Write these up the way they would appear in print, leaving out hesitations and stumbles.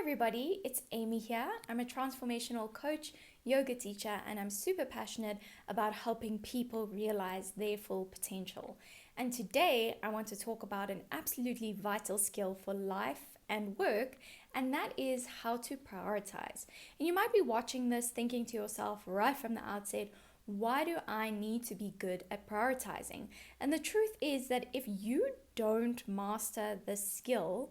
everybody, it's Amy here. I'm a transformational coach, yoga teacher, and I'm super passionate about helping people realize their full potential. And today I want to talk about an absolutely vital skill for life and work, and that is how to prioritize. And you might be watching this thinking to yourself right from the outset, why do I need to be good at prioritizing? And the truth is that if you don't master this skill,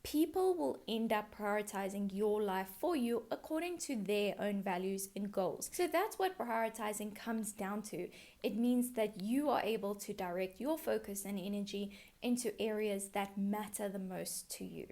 people will end up prioritizing your life for you according to their own values and goals. So that's what prioritizing comes down to. It means that you are able to direct your focus and energy into areas that matter the most to you.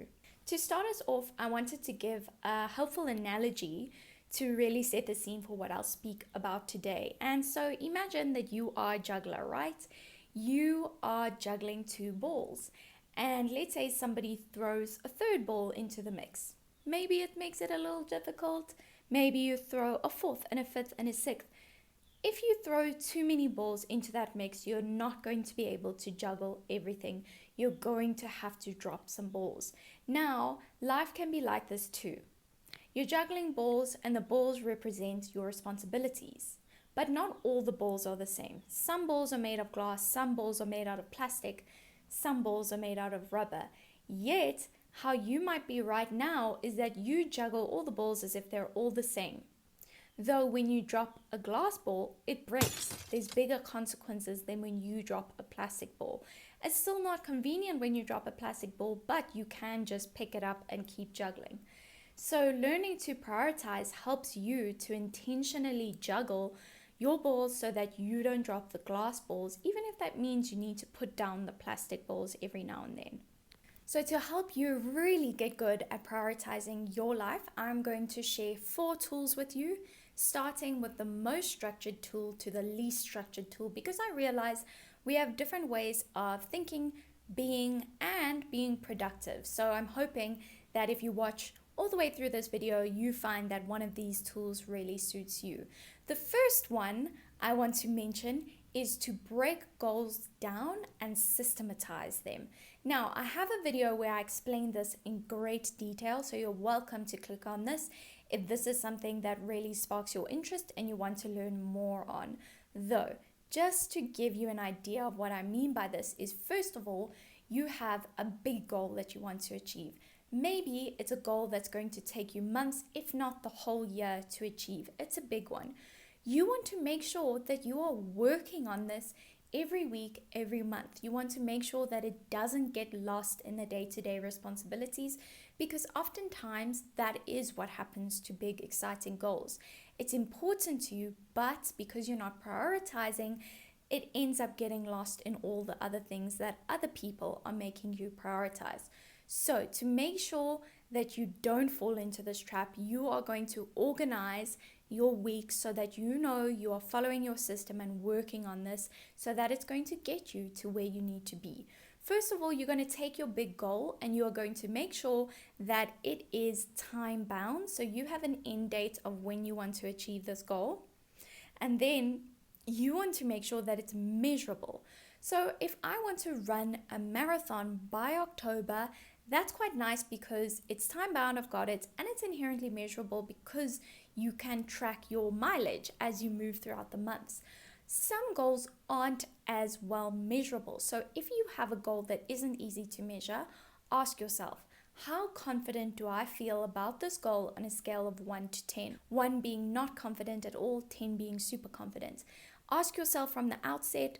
To start us off, I wanted to give a helpful analogy to really set the scene for what I'll speak about today. And so imagine that you are a juggler, right? You are juggling two balls. And let's say somebody throws a third ball into the mix. Maybe it makes it a little difficult. Maybe you throw a fourth and a fifth and a sixth. If you throw too many balls into that mix, you're not going to be able to juggle everything. You're going to have to drop some balls. Now, life can be like this too. You're juggling balls and the balls represent your responsibilities. But not all the balls are the same. Some balls are made of glass, some balls are made out of plastic, some balls are made out of rubber. Yet, how you might be right now is that you juggle all the balls as if they're all the same. Though when you drop a glass ball, it breaks. There's bigger consequences than when you drop a plastic ball. It's still not convenient when you drop a plastic ball, but you can just pick it up and keep juggling. So learning to prioritize helps you to intentionally juggle your balls so that you don't drop the glass balls, even if that means you need to put down the plastic balls every now and then. So to help you really get good at prioritizing your life, I'm going to share 4 tools with you, starting with the most structured tool to the least structured tool, because I realize we have different ways of thinking, being productive. So I'm hoping that if you watch all the way through this video, you find that one of these tools really suits you. The first one I want to mention is to break goals down and systematize them. Now, I have a video where I explain this in great detail, so you're welcome to click on this if this is something that really sparks your interest and you want to learn more on. Though, just to give you an idea of what I mean by this is, first of all, you have a big goal that you want to achieve. Maybe it's a goal that's going to take you months, if not the whole year, to achieve. It's a big one. You want to make sure that you are working on this every week, every month. You want to make sure that it doesn't get lost in the day-to-day responsibilities, because oftentimes that is what happens to big, exciting goals. It's important to you, but because you're not prioritizing, it ends up getting lost in all the other things that other people are making you prioritize. So to make sure that you don't fall into this trap, you are going to organize your week so that you know you are following your system and working on this so that it's going to get you to where you need to be. First of all, you're going to take your big goal and you are going to make sure that it is time bound. So you have an end date of when you want to achieve this goal. And then you want to make sure that it's measurable. So if I want to run a marathon by October, that's quite nice because it's time bound, I've got it, and it's inherently measurable because you can track your mileage as you move throughout the months. Some goals aren't as well measurable. So if you have a goal that isn't easy to measure, ask yourself, how confident do I feel about this goal on a scale of 1 to 10? 1 being not confident at all, 10 being super confident. Ask yourself from the outset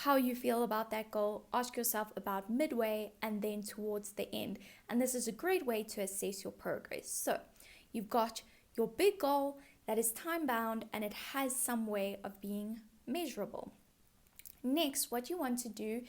how you feel about that goal. Ask yourself about midway and then towards the end. And this is a great way to assess your progress. So you've got your big goal that is time bound and it has some way of being measurable. Next, what you want to do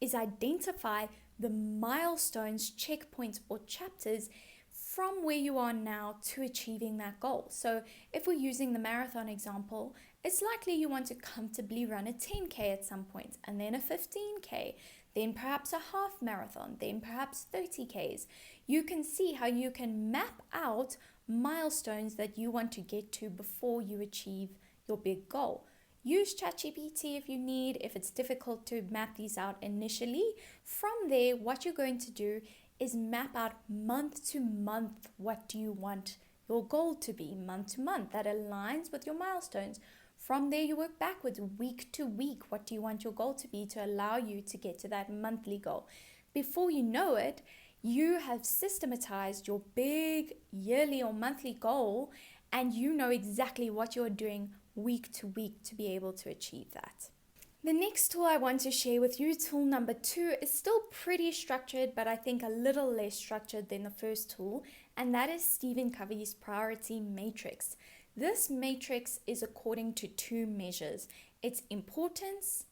is identify the milestones, checkpoints, or chapters from where you are now to achieving that goal. So if we're using the marathon example, it's likely you want to comfortably run a 10K at some point, and then a 15K, then perhaps a half marathon, then perhaps 30Ks. You can see how you can map out milestones that you want to get to before you achieve your big goal. Use ChatGPT if you need, if it's difficult to map these out initially. From there, what you're going to do is map out month to month, what do you want your goal to be month to month that aligns with your milestones. From there, you work backwards week to week. What do you want your goal to be to allow you to get to that monthly goal? Before you know it, you have systematized your big yearly or monthly goal, and you know exactly what you're doing week to week to be able to achieve that. The next tool I want to share with you, tool number 2, is still pretty structured, but I think a little less structured than the first tool, and that is Stephen Covey's Priority Matrix. This matrix is according to 2 measures. It's importance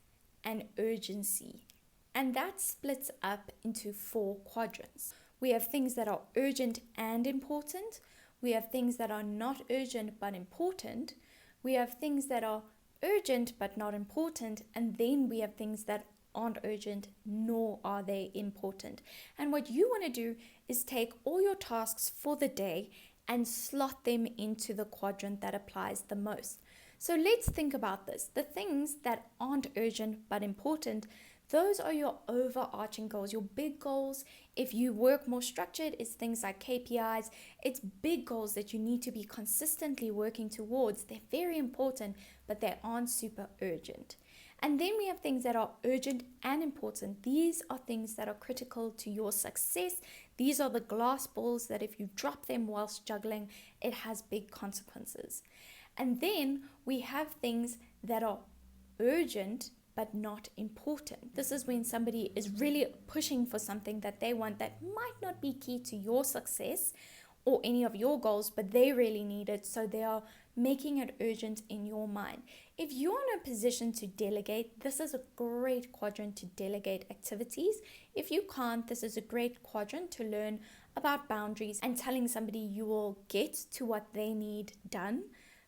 and urgency, and that splits up into 4 quadrants. We have things that are urgent and important. We have things that are not urgent but important. We have things that are urgent but not important, and then we have things that aren't urgent nor are they important. And what you want to do is take all your tasks for the day and slot them into the quadrant that applies the most. So let's think about this. The things that aren't urgent but important, those are your overarching goals, your big goals. If you work more structured, it's things like KPIs. It's big goals that you need to be consistently working towards. They're very important, but they aren't super urgent. And then we have things that are urgent and important. These are things that are critical to your success. These are the glass balls that if you drop them whilst juggling, it has big consequences. And then we have things that are urgent but not important. This is when somebody is really pushing for something that they want that might not be key to your success or any of your goals, but they really need it, so they are making it urgent in your mind. If you're in a position to delegate, this is a great quadrant to delegate activities. If you can't, this is a great quadrant to learn about boundaries and telling somebody you will get to what they need done,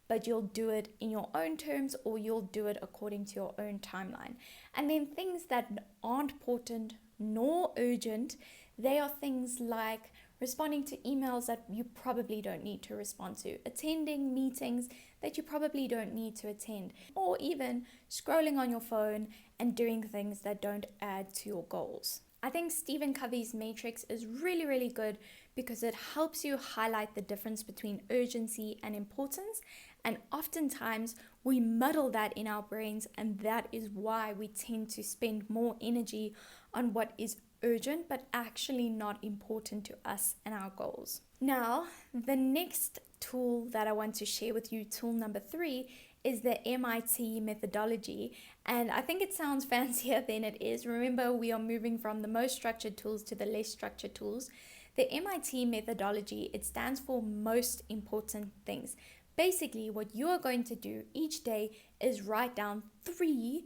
but you'll do it in your own terms or you'll do it according to your own timeline. And then things that aren't important nor urgent, they are things like responding to emails that you probably don't need to respond to, attending meetings that you probably don't need to attend, or even scrolling on your phone and doing things that don't add to your goals. I think Stephen Covey's matrix is really, really good because it helps you highlight the difference between urgency and importance. And oftentimes we muddle that in our brains, and that is why we tend to spend more energy on what is urgent but actually not important to us and our goals. Now, the next tool that I want to share with you, tool number 3, is the MIT methodology. And I think it sounds fancier than it is. Remember, we are moving from the most structured tools to the less structured tools. The MIT methodology, it stands for most important things. Basically, what you are going to do each day is write down 3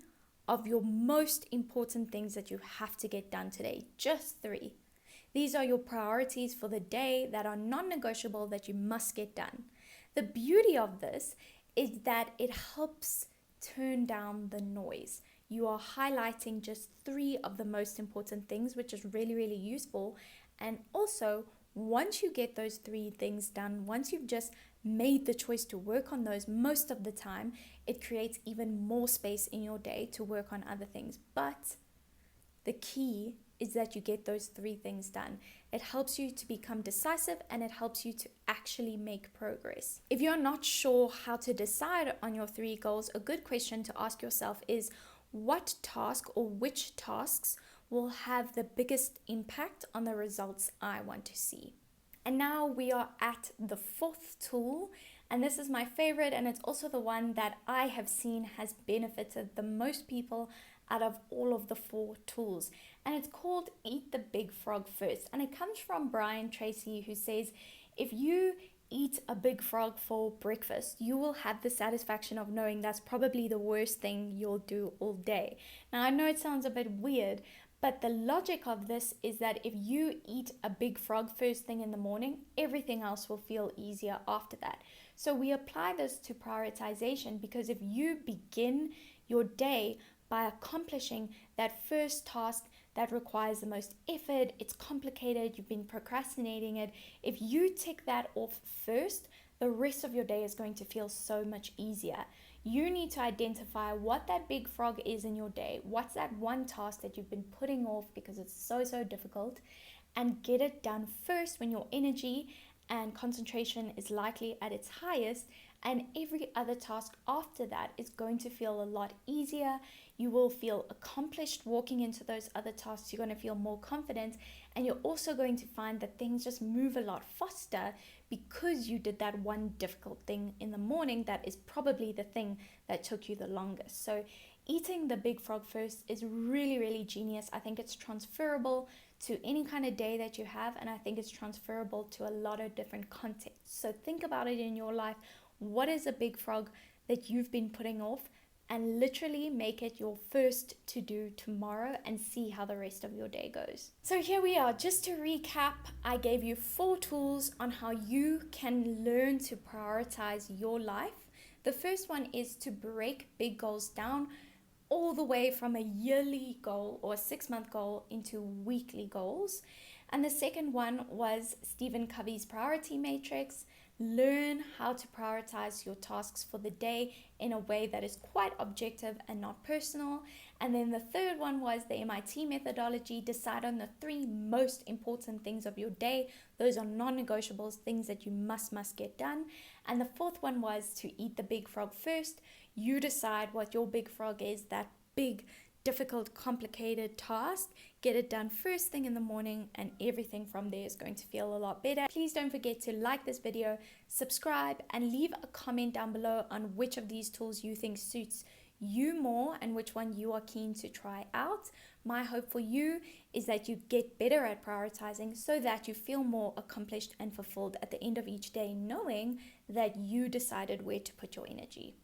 of your most important things that you have to get done today. Just 3. These are your priorities for the day that are non-negotiable that you must get done. The beauty of this is that it helps turn down the noise. You are highlighting just 3 of the most important things, which is really, really useful. And also, once you get those 3 things done, once you've just made the choice to work on those most of the time, it creates even more space in your day to work on other things. But the key is that you get those 3 things done. It helps you to become decisive and it helps you to actually make progress. If you're not sure how to decide on your 3 goals, a good question to ask yourself is, what task or which tasks will have the biggest impact on the results I want to see? And now we are at the 4th tool, and this is my favorite, and it's also the one that I have seen has benefited the most people out of all of the 4 tools. And it's called Eat the Big Frog First. And it comes from Brian Tracy, who says, if you eat a big frog for breakfast, you will have the satisfaction of knowing that's probably the worst thing you'll do all day. Now, I know it sounds a bit weird, but the logic of this is that if you eat a big frog first thing in the morning, everything else will feel easier after that. So we apply this to prioritization, because if you begin your day by accomplishing that first task that requires the most effort, it's complicated, you've been procrastinating it, if you tick that off first, the rest of your day is going to feel so much easier. You need to identify what that big frog is in your day. What's that one task that you've been putting off because it's so difficult? and get it done first when your energy and concentration is likely at its highest, and every other task after that is going to feel a lot easier. You will feel accomplished walking into those other tasks. You're going to feel more confident, and you're also going to find that things just move a lot faster because you did that one difficult thing in the morning that is probably the thing that took you the longest. So eating the big frog first is really, really genius. I think it's transferable to any kind of day that you have, and I think it's transferable to a lot of different contexts. So think about it in your life. What is a big frog that you've been putting off? And literally make it your first to do tomorrow and see how the rest of your day goes. So here we are. Just to recap, I gave you 4 tools on how you can learn to prioritize your life. The first one is to break big goals down all the way from a yearly goal or a 6-month goal into weekly goals. And the second one was Stephen Covey's Priority Matrix. Learn how to prioritize your tasks for the day in a way that is quite objective and not personal. And then the third one was the MIT methodology. Decide on the 3 most important things of your day. Those are non-negotiables, things that you must get done. And the fourth one was to eat the big frog first. You decide what your big frog is, that big, difficult, complicated task. Get it done first thing in the morning, and everything from there is going to feel a lot better. Please don't forget to like this video, subscribe, and leave a comment down below on which of these tools you think suits you more and which one you are keen to try out. My hope for you is that you get better at prioritizing so that you feel more accomplished and fulfilled at the end of each day, knowing that you decided where to put your energy.